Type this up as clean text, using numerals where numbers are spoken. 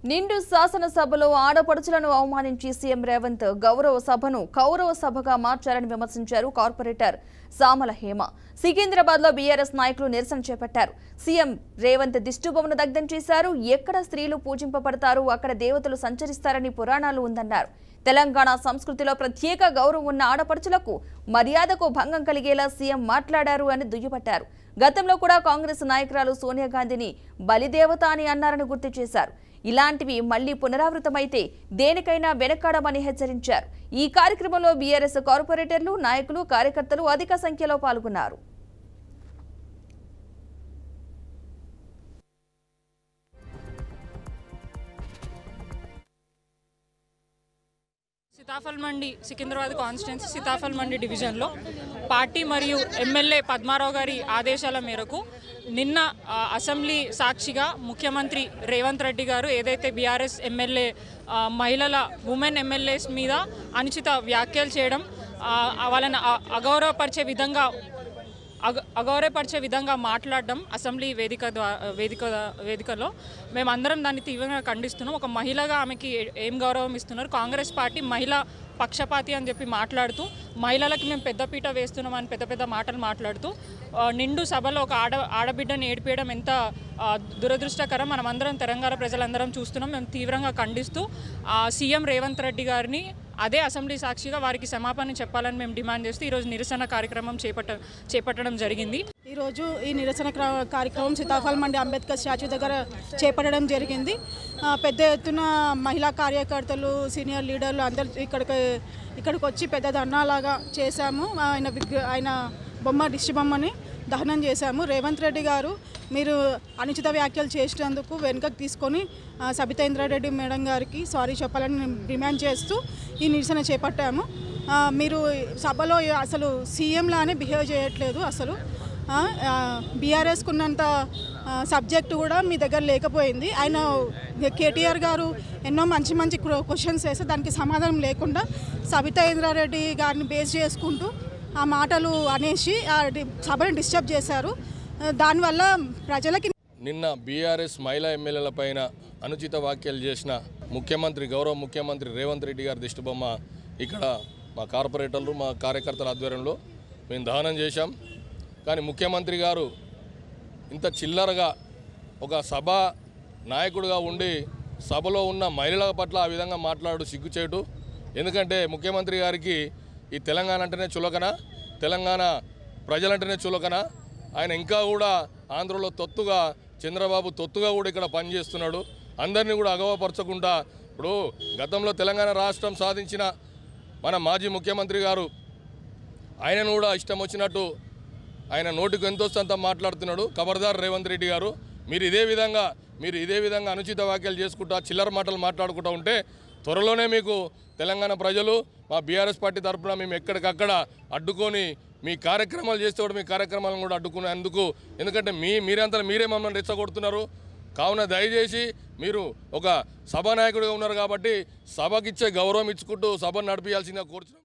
నిండు శాసనసభలో ఆడపడుచులను అవమానించి సీఎం రేవంత్ గౌరవ సభను కౌరవ సభగా మార్చారని విమర్శించారు కార్పొరేటర్ సామల హేమ. సికింద్రాబాద్ లో బీఆర్ఎస్ నాయకులు నిరసన చేపట్టారు. సీఎం రేవంత్ దిష్టిబొమ్మను దగ్ధం చేశారు. ఎక్కడ స్త్రీలు పూజింపబడతారు అక్కడ దేవతలు సంచరిస్తారని పురాణాలు ఉందన్నారు. తెలంగాణ సంస్కృతిలో ప్రత్యేక గౌరవం ఉన్న ఆడపడుచులకు మర్యాదకు భంగం కలిగేలా సీఎం మాట్లాడారు అని దుయ్యబట్టారు. గతంలో కూడా కాంగ్రెస్ నాయకురాలు సోనియా గాంధీని బలిదేవత అని అన్నారని గుర్తు చేశారు. ఇలాంటివి మళ్లీ పునరావృతమైతే దేనికైనా వెనకాడమని హెచ్చరించారు. ఈ కార్యక్రమంలో బీఆర్ఎస్ కార్పొరేటర్లు, నాయకులు, కార్యకర్తలు అధిక సంఖ్యలో పాల్గొన్నారు. సీతాఫల్ మండి సికింద్రాబాద్ కాన్స్టిట్యున్సీ సీతాఫల్ మండి డివిజన్లో పార్టీ మరియు ఎమ్మెల్యే పద్మారావు గారి ఆదేశాల మేరకు నిన్న అసెంబ్లీ సాక్షిగా ముఖ్యమంత్రి రేవంత్ రెడ్డి గారు ఏదైతే బీఆర్ఎస్ ఎమ్మెల్యే మహిళల ఉమెన్ ఎమ్మెల్యేస్ మీద అనుచిత వ్యాఖ్యలు చేయడం, వాళ్ళని అగౌరవపరిచే విధంగా మాట్లాడడం అసెంబ్లీ వేదికలో మేమందరం దాన్ని తీవ్రంగా ఖండిస్తున్నాం. ఒక మహిళగా ఆమెకి ఏం గౌరవం ఇస్తున్నారు? కాంగ్రెస్ పార్టీ మహిళా పక్షపాతి అని చెప్పి మాట్లాడుతూ మహిళలకి మేము పెద్దపీట వేస్తున్నామని పెద్ద మాటలు మాట్లాడుతూ నిండు సభలో ఒక ఆడబిడ్డని ఏడిపేయడం ఎంత దురదృష్టకరం. మనమందరం తెలంగాణ ప్రజలందరం చూస్తున్నాం. మేము తీవ్రంగా ఖండిస్తూ సీఎం రేవంత్ రెడ్డి గారిని అదే అసెంబ్లీ సాక్షిగా వారికి క్షమాపణ చెప్పాలని మేము డిమాండ్ చేస్తూ ఈరోజు నిరసన కార్యక్రమం చేపట్టడం జరిగింది. ఈరోజు ఈ నిరసన కార్యక్రమం సీతాఫల్ మండి అంబేద్కర్ స్టాచ్యూ దగ్గర చేపట్టడం జరిగింది. పెద్ద ఎత్తున మహిళా కార్యకర్తలు, సీనియర్ లీడర్లు అందరు ఇక్కడికి వచ్చి పెద్ద ధర్నాలాగా చేశాము. ఆయన దిష్టి బొమ్మని దహనం చేశాము. రేవంత్ రెడ్డి గారు మీరు అనుచిత వ్యాఖ్యలు చేసినందుకు వెనుకకు తీసుకొని సబితా ఇంద్రారెడ్డి మేడం గారికి సారీ చెప్పాలని డిమాండ్ చేస్తూ ఈ నిరసన చేపట్టాము. మీరు సభలో అసలు సీఎంలానే బిహేవ్ చేయట్లేదు. అసలు బీఆర్ఎస్కు ఉన్నంత సబ్జెక్టు కూడా మీ దగ్గర లేకపోయింది. ఆయన కేటీఆర్ గారు ఎన్నో మంచి క్వశ్చన్స్ వేస్తే దానికి సమాధానం లేకుండా సబితా ఇంద్రారెడ్డి గారిని బేస్ చేసుకుంటూ ఆ మాటలు అనేసి సభను డిస్టర్బ్ చేశారు. దానివల్ల ప్రజలకి నిన్న బీఆర్ఎస్ మహిళా ఎమ్మెల్యేల పైన అనుచిత వ్యాఖ్యలు చేసిన గౌరవ ముఖ్యమంత్రి రేవంత్ రెడ్డి గారి దిష్టిబొమ్మ ఇక్కడ మా కార్పొరేటర్లు, మా కార్యకర్తల ఆధ్వర్యంలో మేము దహనం చేశాం. కానీ ముఖ్యమంత్రి గారు ఇంత చిల్లరగా ఒక సభ నాయకుడిగా ఉండి సభలో ఉన్న మహిళల పట్ల ఆ విధంగా మాట్లాడు సిగ్గుచేటు. ఎందుకంటే ముఖ్యమంత్రి గారికి ఈ తెలంగాణ అంటేనే చులకన, తెలంగాణ ప్రజలంటేనే చులకన. ఆయన ఇంకా కూడా ఆంధ్రలో చంద్రబాబు తొత్తుగా కూడా ఇక్కడ పనిచేస్తున్నాడు. అందరినీ కూడా అగౌరవపరచకుండా ఇప్పుడు గతంలో తెలంగాణ రాష్ట్రం సాధించిన మన మాజీ ముఖ్యమంత్రి గారు ఆయనను కూడా ఇష్టం వచ్చినట్టు ఆయన నోటికి ఎంతోస్తంత మాట్లాడుతున్నాడు. ఖబర్దార్ రేవంత్ రెడ్డి గారు, మీరు ఇదే విధంగా అనుచిత వ్యాఖ్యలు చేసుకుంటా చిల్లర మాటలు మాట్లాడుకుంటూ ఉంటే త్వరలోనే మీకు తెలంగాణ ప్రజలు మా బీఆర్ఎస్ పార్టీ తరఫున మేము ఎక్కడికక్కడ అడ్డుకొని మీ కార్యక్రమాలు చేస్తే కూడా మీ కార్యక్రమాలను కూడా అడ్డుకునేందుకు, ఎందుకంటే మీరే మమ్మల్ని రెచ్చగొడుతున్నారు. కావున దయచేసి మీరు ఒక సభానాయకుడిగా ఉన్నారు కాబట్టి సభకిచ్చే గౌరవం ఇచ్చుకుంటూ సభను నడిపించాల్సిందిగా కోరుచున్నాం.